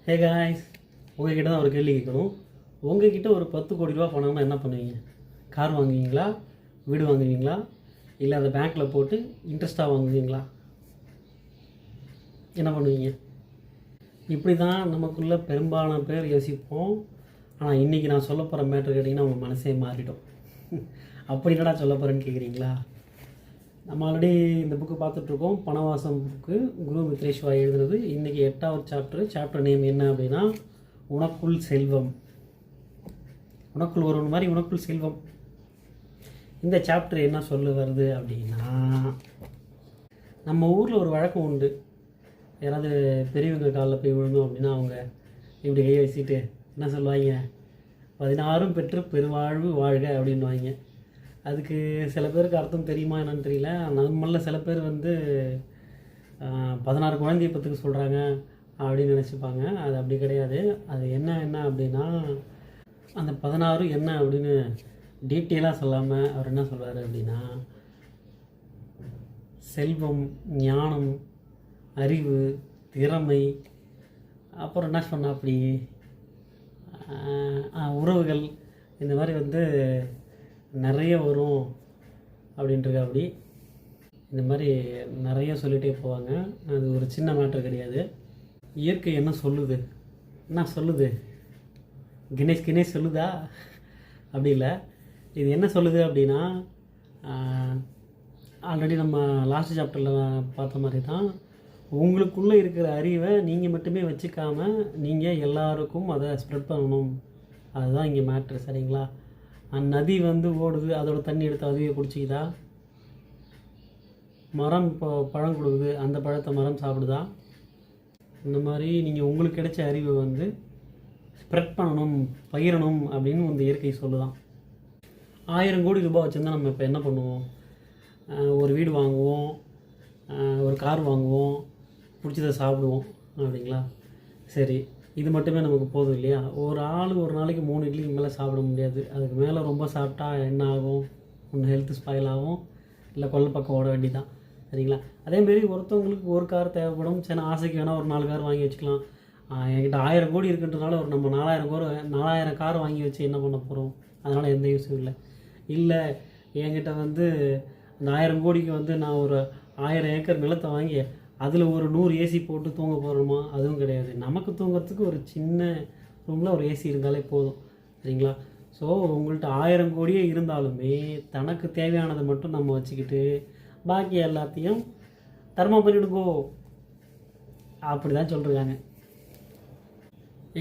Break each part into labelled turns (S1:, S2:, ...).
S1: Hey guys, உங்ககிட்ட தான் ஒரு கேள்வி கேட்கணும். உங்ககிட்ட ஒரு 10 கோடி ரூபா பணம்னா என்ன பண்ணுவீங்க? கார் வாங்குவீங்களா, வீடு வாங்குவீங்களா, இல்லை அதை பேங்க்கில் போட்டு இன்ட்ரெஸ்ட்டாக வாங்குவீங்களா? என்ன பண்ணுவீங்க? இப்படி தான் நமக்குள்ளே பெரும்பாலான பேர் யோசிப்போம். ஆனால் இன்றைக்கி நான் சொல்ல போகிற மேட்ரு கேட்டிங்கன்னா உங்கள் மனசே மாறிடும். அப்படி என்னடா சொல்ல போகிறேன்னு கேட்குறீங்களா? நம்ம ஆல்ரெடி இந்த புக்கு பார்த்துட்ருக்கோம். பணவாசம் புக்கு, குரு மித்ரேஷ்வா எழுதுனது. இன்றைக்கி 8வது சாப்டர் நேம் என்ன அப்படின்னா உனக்குள் செல்வம். உனக்குள் ஒரு மாதிரி உனக்குள் செல்வம். இந்த சாப்டர் என்ன சொல்ல வருது அப்படின்னா, நம்ம ஊரில் ஒரு வழக்கம் உண்டு. யாராவது பெரியவங்க காலில் போய் விழுந்தோம் அப்படின்னா அவங்க இப்படி கையை வச்சுட்டு என்ன சொல்லுவாங்க? 16 பெற்று பெருவாழ்வு வாழ்க அப்படின்வாங்க. அதுக்கு சில பேருக்கு அர்த்தம் தெரியுமா என்னன்னு தெரியல. நம்மள சில பேர் 16 குழந்தைய பற்றுக்கு சொல்கிறாங்க அப்படின்னு நினச்சிப்பாங்க. அது அப்படி கிடையாது. அது என்ன அப்படின்னா, அந்த 16 என்ன அப்படின்னு டீட்டெயிலாக சொல்லாமல் அவர் என்ன சொல்கிறாரு அப்படின்னா, செல்வம், ஞானம், அறிவு, திறமை, அப்புறம் என்ன சொன்னால் அப்படி உறவுகள், இந்த மாதிரி நிறைய வரும் அப்படின்ட்டு அப்படி இந்த மாதிரி நிறைய சொல்லிகிட்டே போவாங்க. அது ஒரு சின்ன மேட்டர் கிடையாது. இயற்கை என்ன சொல்லுது? என்ன சொல்லுது? கணேஷ் சொல்லுதா? அப்படி இல்லை. இது என்ன சொல்லுது அப்படின்னா, ஆல்ரெடி நம்ம லாஸ்ட் சாப்டரில் பார்த்த மாதிரி தான், உங்களுக்குள்ளே இருக்கிற அறிவை நீங்கள் மட்டுமே வச்சுக்காமல் நீங்கள் எல்லாருக்கும் அதை ஸ்ப்ரெட் பண்ணணும். அதுதான் இங்கே மேட்ரு. சரிங்களா? நதி ஓடுது, அதோட தண்ணி எடுத்து அதுவே குடிச்சிக்குதா? மரம் இப்போ பழம் கொடுக்குது, அந்த பழத்தை மரம் சாப்பிடுதா? இந்த மாதிரி நீங்கள் உங்களுக்கு கிடைச்ச அறிவை ஸ்ப்ரெட் பண்ணணும், பகிரணும் அப்படின்னு இந்த இயற்கை சொல்லுதான். 1000 கோடி ரூபாய் வச்சுருந்தா நம்ம இப்போ என்ன பண்ணுவோம்? ஒரு வீடு வாங்குவோம், ஒரு கார் வாங்குவோம், பிடிச்சதை சாப்பிடுவோம் அப்படிங்களா? சரி, இது மட்டுமே நமக்கு போதும் இல்லையா? ஒரு ஆள் ஒரு நாளைக்கு 3 இட்லிக்கு மேலே சாப்பிட முடியாது. அதுக்கு மேலே ரொம்ப சாப்பிட்டா என்ன ஆகும்? ஒன்று ஹெல்த் ஸ்பாயில் ஆகும், இல்லை கொல்லை பக்கம் ஓட வேண்டி தான். சரிங்களா? அதேமாரி ஒருத்தவங்களுக்கு ஒரு கார் தேவைப்படும். சின்ன ஆசைக்கு வேணால் ஒரு 4 கார் வாங்கி வச்சுக்கலாம். என்கிட்ட 1000 கோடி இருக்குன்றதுனால நம்ம 4000 கார் வாங்கி வச்சு என்ன பண்ண போகிறோம்? அதனால் எந்த யூஸும் இல்லை. இல்லை என்கிட்ட அந்த 1000 கோடிக்கு நான் ஒரு 1000 ஏக்கர் நிலத்தை வாங்கி அதில் ஒரு 100 ஏசி போட்டு தூங்க போகிறோமா? அதுவும் கிடையாது. நமக்கு தூங்கிறதுக்கு ஒரு சின்ன ரூமில் ஒரு ஏசி இருந்தாலே போதும். சரிங்களா? ஸோ உங்கள்கிட்ட 1000 கோடியே இருந்தாலுமே தனக்கு தேவையானதை மட்டும் நம்ம வச்சுக்கிட்டு பாக்கி எல்லாத்தையும் தர்மம் பண்ணிவிடுங்கோ அப்படி தான் சொல்கிறாங்க.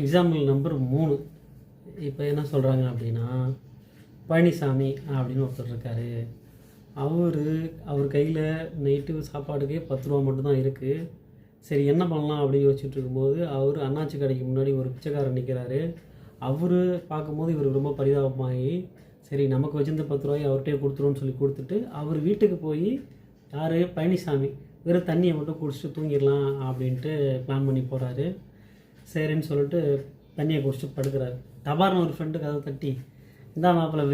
S1: Example number 3. இப்போ என்ன சொல்கிறாங்க அப்படின்னா, பழனிசாமி அப்படின்னு ஒருத்தர் இருக்கார். அவர் கையில் நைட்டு சாப்பாடுக்கே 10 ரூபா மட்டும்தான் இருக்குது. சரி, என்ன பண்ணலாம் அப்படின்னு யோசிச்சுட்டு இருக்கும்போது அவர் அண்ணாச்சி கடைக்கு முன்னாடி ஒரு பிச்சைக்காரர் நிற்கிறாரு. அவர் பார்க்கும்போது இவர் ரொம்ப பரிதாபமாகி, சரி நமக்கு வச்சிருந்த 10 ரூபாய் அவர்கிட்டே கொடுத்துருவோன்னு சொல்லி கொடுத்துட்டு அவர் வீட்டுக்கு போய், யார்? பழனிசாமி, வெறும் தண்ணியை மட்டும் குடிச்சிட்டு தூங்கிடலாம் அப்படின்ட்டு பிளான் பண்ணி போகிறாரு. சரின்னு சொல்லிட்டு தண்ணியை குடிச்சிட்டு படுக்கிறாரு. தபார்னு ஒரு ஃப்ரெண்டு கதை தட்டி, இந்த மாப்பிள்ளை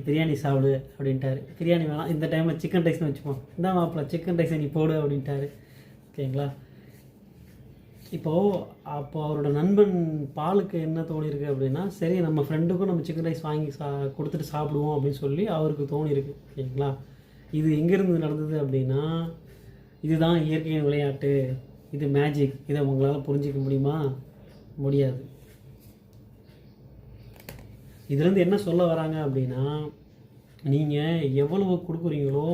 S1: பிரியாணி சாப்பிடு அப்படின்ட்டாரு. பிரியாணி வேணாம், இந்த டைமில் சிக்கன் ரைஸ்னு வச்சுப்போம். இந்த மாப்பிள்ளை சிக்கன் ரைஸை நீ போடு அப்படின்ட்டாரு. ஓகேங்களா? அப்போது அவரோட நண்பன் பாலுக்கு என்ன தோணியிருக்கு அப்படின்னா, சரி நம்ம ஃப்ரெண்டுக்கும் நம்ம சிக்கன் ரைஸ் வாங்கி கொடுத்துட்டு சாப்பிடுவோம் அப்படின்னு சொல்லி அவருக்கு தோணியிருக்கு. ஓகேங்களா? இது எங்கேருந்து நடந்தது அப்படின்னா, இதுதான் இயற்கையின் விளையாட்டு, இது மேஜிக். இதை உங்களால் புரிஞ்சிக்க முடியுமா? முடியாது. இதுலேருந்து என்ன சொல்ல வராங்க அப்படின்னா, நீங்கள் எவ்வளவு கொடுக்குறீங்களோ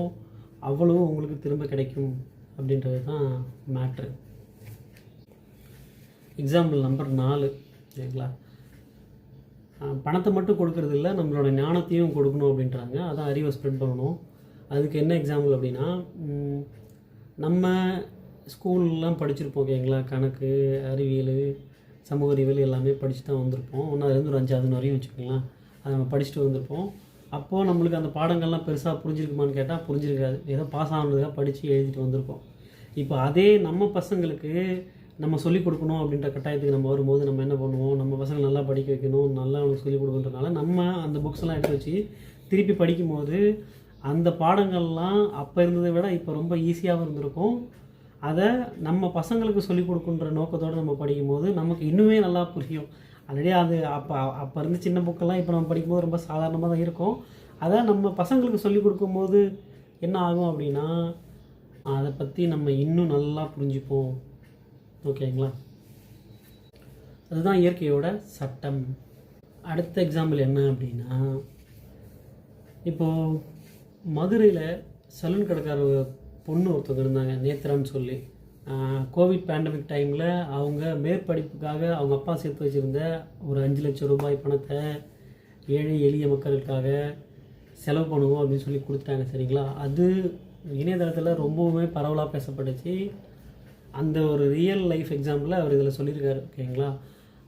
S1: அவ்வளவு உங்களுக்கு திரும்ப கிடைக்கும் அப்படின்றது தான் மேட்ரு. Example number 4. சரிங்களா? பணத்தை மட்டும் கொடுக்கறது இல்லை, நம்மளோட ஞானத்தையும் கொடுக்கணும் அப்படின்றாங்க. அதான் அறிவை ஸ்ப்ரெட் பண்ணணும். அதுக்கு என்ன எக்ஸாம்பிள் அப்படின்னா, நம்ம ஸ்கூல்லாம் படிச்சிருப்போம். ஓகேங்களா? கணக்கு, அறிவியல், சமூக அறிவியல் எல்லாமே படித்து தான் வந்திருப்போம். 1லேருந்து ஒரு 5வது வரையும் வச்சுக்கலாம். அதை நம்ம படிச்சுட்டு வந்திருப்போம். அப்போது நம்மளுக்கு அந்த பாடங்கள்லாம் பெருசாக புரிஞ்சிருக்குமான்னு கேட்டால் புரிஞ்சிருக்காது. ஏதோ பாஸ் ஆனதுக்காக படித்து எழுதிட்டு வந்திருப்போம். இப்போ அதே நம்ம பசங்களுக்கு நம்ம சொல்லிக் கொடுக்கணும் அப்படின்ற கட்டாயத்துக்கு நம்ம வரும்போது நம்ம என்ன பண்ணுவோம்? நம்ம பசங்களை நல்லா படிக்க வைக்கணும், நல்லா அவனுக்கு சொல்லிக் கொடுக்குன்றதுனால நம்ம அந்த புக்ஸ் எல்லாம் எடுத்து வச்சு திருப்பி படிக்கும்போது அந்த பாடங்கள்லாம் அப்போ இருந்ததை விட இப்போ ரொம்ப ஈஸியாகவும் இருந்திருக்கும். அதை நம்ம பசங்களுக்கு சொல்லிக் கொடுக்குன்ற நோக்கத்தோடு நம்ம படிக்கும்போது நமக்கு இன்னுமே நல்லா புரியும். ஆல்ரெடி அது அப்போ இருந்து சின்ன புக்கெல்லாம் இப்போ நம்ம படிக்கும்போது ரொம்ப சாதாரணமாக தான் இருக்கும். அதை நம்ம பசங்களுக்கு சொல்லிக் கொடுக்கும்போது என்ன ஆகும் அப்படின்னா அதை பற்றி நம்ம இன்னும் நல்லா புரிஞ்சுப்போம். ஓகேங்களா? அதுதான் இயற்கையோட சட்டம். அடுத்த எக்ஸாம்பிள் என்ன அப்படின்னா, இப்போது மதுரையில் சலூன் கடைக்கார பொண்ணு ஒருத்தவங்க இருந்தாங்க, நேத்ரான்னு சொல்லி. கோவிட் பேண்டமிக் டைமில் அவங்க மேற்படிப்புக்காக அவங்க அப்பா சேர்த்து வச்சுருந்த ஒரு 5 லட்சம் ரூபாய் பணத்தை ஏழை எளிய மக்களுக்காக செலவு பண்ணுவோம் அப்படின்னு சொல்லி கொடுத்துட்டாங்க. சரிங்களா? அது இணையதளத்தில் ரொம்பவுமே பரவலாக பேசப்பட்டுச்சு. அந்த ஒரு ரியல் லைஃப் எக்ஸாம்பிள் அவர் இதில் சொல்லியிருக்காரு. ஓகேங்களா?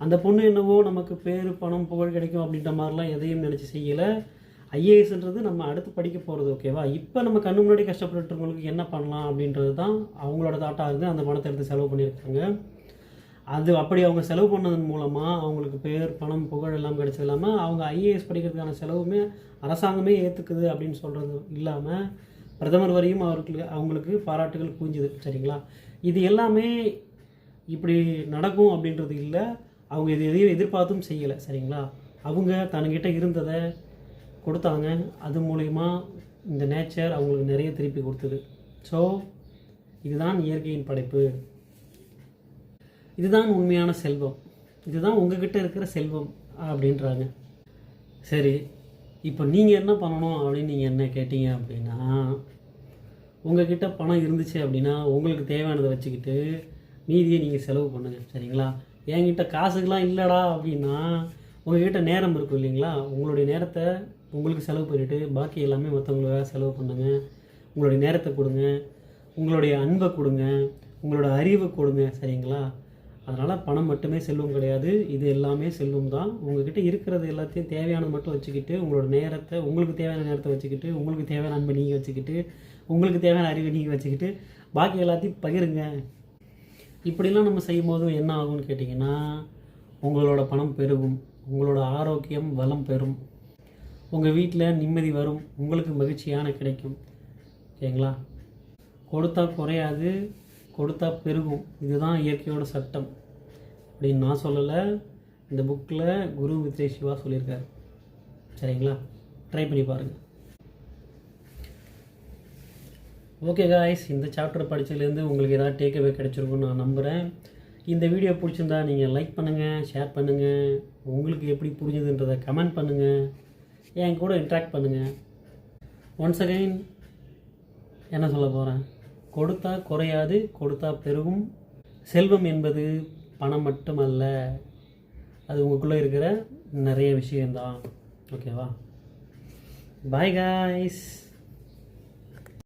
S1: அந்த பொண்ணு என்னவோ நமக்கு பேர் பணம் புகழ் கிடைக்கும் அப்படின்ற மாதிரிலாம் எதையும் நினச்சி செய்யலை. ஐஏஎஸ்ன்றது நம்ம அடுத்து படிக்க போகிறது. ஓகேவா? இப்போ நம்ம கண்ணு முன்னாடி கஷ்டப்பட்டுருக்கவங்களுக்கு என்ன பண்ணலாம் அப்படின்றது தான் அவங்களோட தாட்டாக இருந்து அந்த பணத்தை எடுத்து செலவு பண்ணியிருக்காங்க. அது அப்படி அவங்க செலவு பண்ணதன் மூலமாக அவங்களுக்கு பேர் பணம் புகழ் எல்லாம் கிடைச்சது இல்லாமல் அவங்க ஐஏஎஸ் படிக்கிறதுக்கான செலவுமே அரசாங்கமே ஏற்றுக்குது அப்படின்னு சொல்கிறது இல்லாமல் பிரதமர் வரையும் அவங்களுக்கு பாராட்டுகள் குவிஞ்சுது. சரிங்களா? இது எல்லாமே இப்படி நடக்கும் அப்படின்றது இல்லை. அவங்க இது எதையும் எதிர்பார்த்தும் செய்யலை. சரிங்களா? அவங்க தன்கிட்ட இருந்ததை கொடுத்தாங்க. அது மூலயமா இந்த நேச்சர் அவங்களுக்கு நிறைய திருப்பி கொடுத்தது. ஸோ இதுதான் இயற்கையின் படைப்பு. இதுதான் உண்மையான செல்வம். இதுதான் உங்ககிட்ட இருக்கிற செல்வம் அப்படின்றாங்க. சரி, இப்போ நீங்கள் என்ன பண்ணணும் அப்படின்னு நீங்கள் என்ன கேட்டீங்க அப்படின்னா, உங்ககிட்ட பணம் இருந்துச்சு அப்படின்னா உங்களுக்கு தேவையானதை வச்சுக்கிட்டு மீதியை நீங்கள் செலவு பண்ணுங்கள். சரிங்களா? என்கிட்ட காசுக்கெலாம் இல்லைடா அப்படின்னா உங்கள்கிட்ட நேரம் இருக்கும் இல்லைங்களா? உங்களுடைய நேரத்தை உங்களுக்கு செலவு பண்ணிவிட்டு பாக்கி எல்லாமே மற்றவங்களுக்காக செலவு பண்ணுங்கள். உங்களுடைய நேரத்தை கொடுங்க, உங்களுடைய அன்பை கொடுங்க, உங்களோட அறிவை கொடுங்க. சரிங்களா? அதனால் பணம் மட்டுமே செல்வம் கிடையாது, இது எல்லாமே செல்வம் தான். உங்கள்கிட்ட இருக்கிறது எல்லாத்தையும் தேவையானது மட்டும் வச்சுக்கிட்டு உங்களோட நேரத்தை உங்களுக்கு தேவையான நேரத்தை வச்சுக்கிட்டு உங்களுக்கு தேவையான அன்பை நீங்கள் வச்சுக்கிட்டு உங்களுக்கு தேவையான அறிவை நீங்கள் வச்சுக்கிட்டு பாக்கி எல்லாத்தையும் பகிருங்க. இப்படிலாம் நம்ம செய்யும் போது என்ன ஆகும்னு கேட்டிங்கன்னா, உங்களோட பணம் பெருகும், உங்களோட ஆரோக்கியம் வளம் பெறும், உங்கள் வீட்டில் நிம்மதி வரும், உங்களுக்கு மகிழ்ச்சியான கிடைக்கும். ஓகேங்களா? கொடுத்தா குறையாது, கொடுத்தா பெருகும். இதுதான் இயற்கையோட சட்டம் அப்படின்னு நான் சொல்லலை, இந்த புக்கில் குரு மித்ரே சிவா சொல்லியிருக்காரு. சரிங்களா? ட்ரை பண்ணி பாருங்கள். ஓகே காய்ஸ், இந்த சாப்டர் படித்ததுலேருந்து உங்களுக்கு ஏதாவது டேக்அவே கிடைச்சிருக்குன்னு நான் நம்புகிறேன். இந்த வீடியோ பிடிச்சிருந்தா நீங்கள் லைக் பண்ணுங்கள், ஷேர் பண்ணுங்கள், உங்களுக்கு எப்படி புரிஞ்சுதுன்றதை கமெண்ட் பண்ணுங்கள், என் கூட இன்ட்ராக்ட் பண்ணுங்கள். ஒன்ஸ் அகைன் என்ன சொல்ல போகிறேன், கொடுத்தா குறையாது, கொடுத்தா பெருகும். செல்வம் என்பது பணம் மட்டுமல்ல, அது உங்களுக்குள்ளே இருக்கிற நிறைய விஷயந்தான். ஓகேவா? Bye guys.